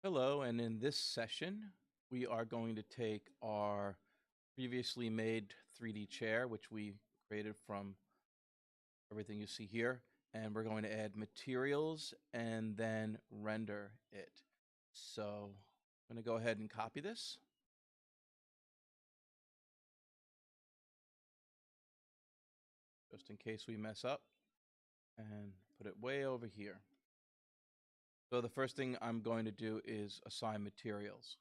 Hello, and in this session, we are going to take our previously made 3D chair, which we created from everything you see here, and we're going to add materials and then render it. So I'm going to go ahead and copy this. Just in case we mess up, and put it way over here. So the first thing I'm going to do is assign materials.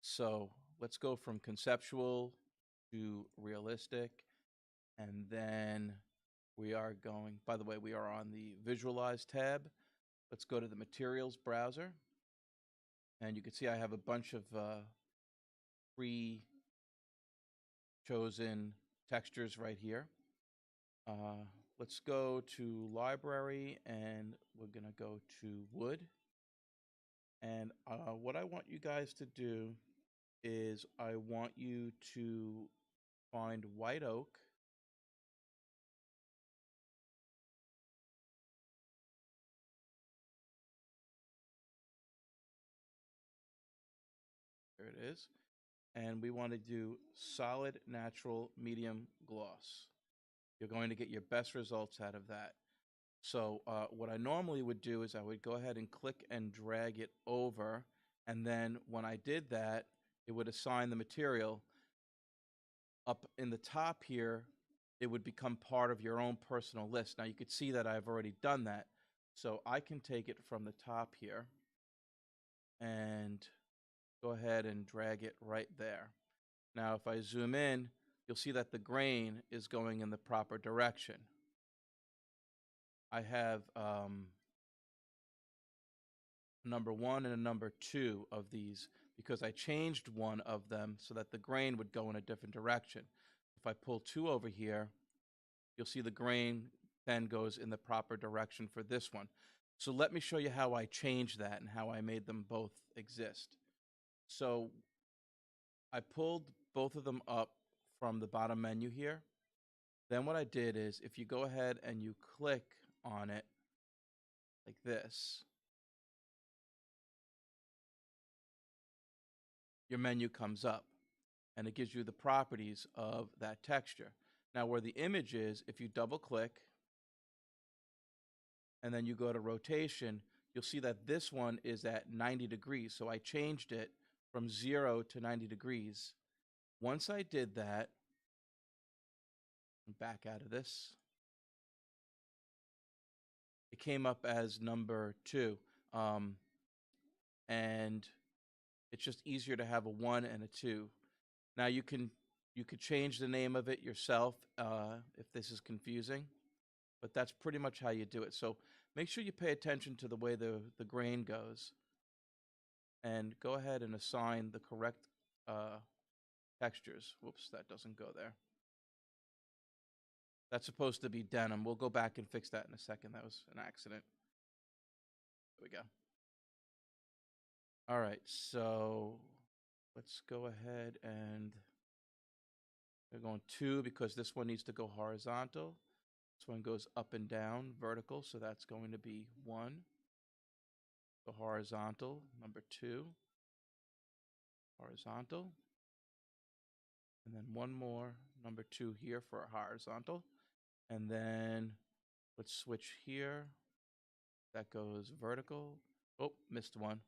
So let's go from conceptual to realistic. And then we are going, by the way, we are on the Visualize tab. Let's go to the Materials browser. And you can see I have a bunch of pre-chosen textures right here. Let's go to Library, and we're going to go to Wood. And what I want you guys to do is I want you to find white oak. There it is. And we want to do solid, natural, medium gloss. You're going to get your best results out of that. So what I normally would do is I would go ahead and click and drag it over. And then when I did that, it would assign the material. Up in the top here, it would become part of your own personal list. Now you could see that I've already done that. So I can take it from the top here and go ahead and drag it right there. Now, if I zoom in, you'll see that the grain is going in the proper direction. I have number 1 and a number 2 of these because I changed one of them so that the grain would go in a different direction. If I pull 2 over here, you'll see the grain then goes in the proper direction for this one. So let me show you how I changed that and how I made them both exist. So I pulled both of them up from the bottom menu here. Then what I did is if you go ahead and you click on it like this, your menu comes up and it gives you the properties of that texture. Now where the image is, if you double click and then you go to rotation, you'll see that this one is at 90 degrees. So I changed it from 0 to 90 degrees. Once I did that, back out of this, it came up as number 2. And it's just easier to have a 1 and a 2. Now you could change the name of it yourself if this is confusing, but that's pretty much how you do it. So make sure you pay attention to the way the grain goes, and go ahead and assign the correct textures. Whoops, that doesn't go there. That's supposed to be denim. We'll go back and fix that in a second. That was an accident. There we go. All right, so let's go ahead and we're going 2 because this one needs to go horizontal. This one goes up and down, vertical, so that's going to be 1. The horizontal, number 2, horizontal. And then one more, number 2 here for a horizontal. And then let's switch here. That goes vertical. Oh, missed one.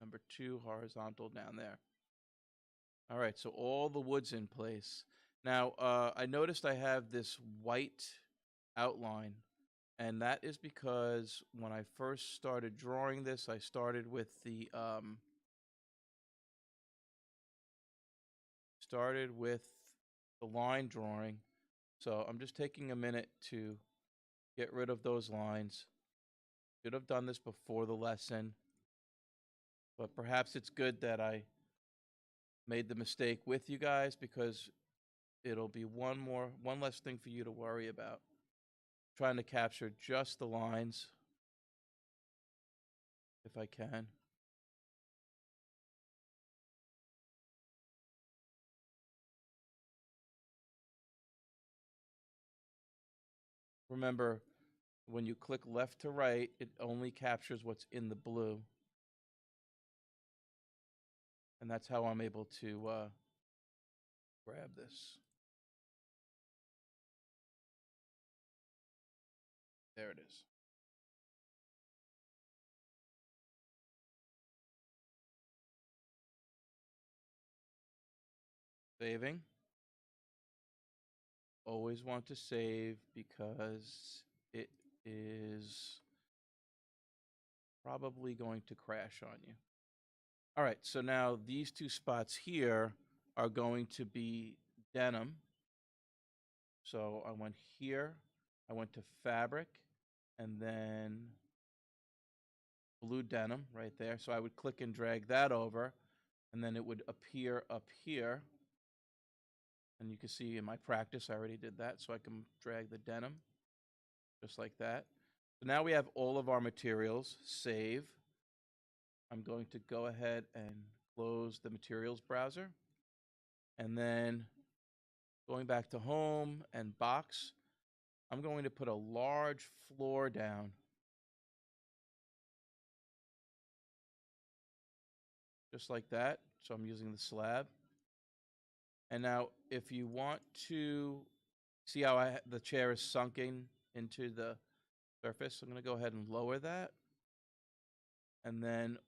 Number 2, horizontal down there. All right, so all the wood's in place. Now, I noticed I have this white outline, and that is because when I first started drawing this, I started with the line drawing. So I'm just taking a minute to get rid of those lines. Should have done this before the lesson, but perhaps it's good that I made the mistake with you guys because it'll be one less thing for you to worry about. Trying to capture just the lines if I can. Remember, when you click left to right, it only captures what's in the blue. And that's how I'm able to grab this. There it is. Saving. Always want to save because it is probably going to crash on you. All right, so now these two spots here are going to be denim. So I went here, I went to fabric, and then blue denim right there. So I would click and drag that over, and then it would appear up here. And you can see in my practice, I already did that. So I can drag the denim just like that. So now we have all of our materials. Save. I'm going to go ahead and close the materials browser. And then going back to home and box, I'm going to put a large floor down. Just like that. So I'm using the slab. And now if you want to see how the chair is sunken into the surface, I'm going to go ahead and lower that. And then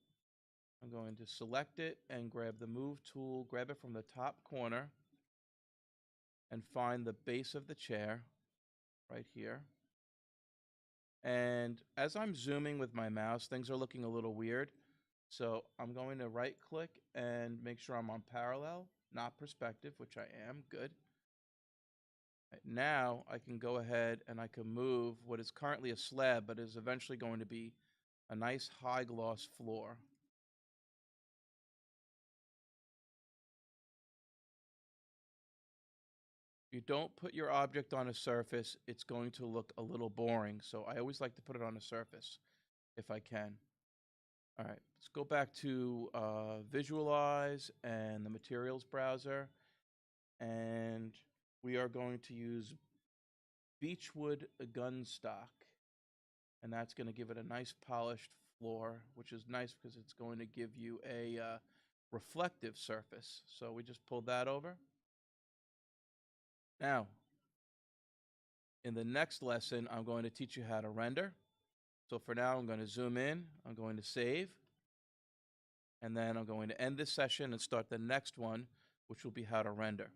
I'm going to select it and grab the move tool, grab it from the top corner, and find the base of the chair right here. And as I'm zooming with my mouse, things are looking a little weird. So I'm going to right click and make sure I'm on parallel, not perspective, which I am. Good. Right, now I can go ahead and I can move what is currently a slab, but is eventually going to be a nice high gloss floor. If you don't put your object on a surface, it's going to look a little boring. So I always like to put it on a surface if I can. All right, let's go back to Visualize and the Materials browser. And we are going to use Beechwood gun stock. And that's going to give it a nice polished floor, which is nice because it's going to give you a reflective surface. So we just pulled that over. Now, in the next lesson, I'm going to teach you how to render. So for now, I'm going to zoom in, I'm going to save, and then I'm going to end this session and start the next one, which will be how to render.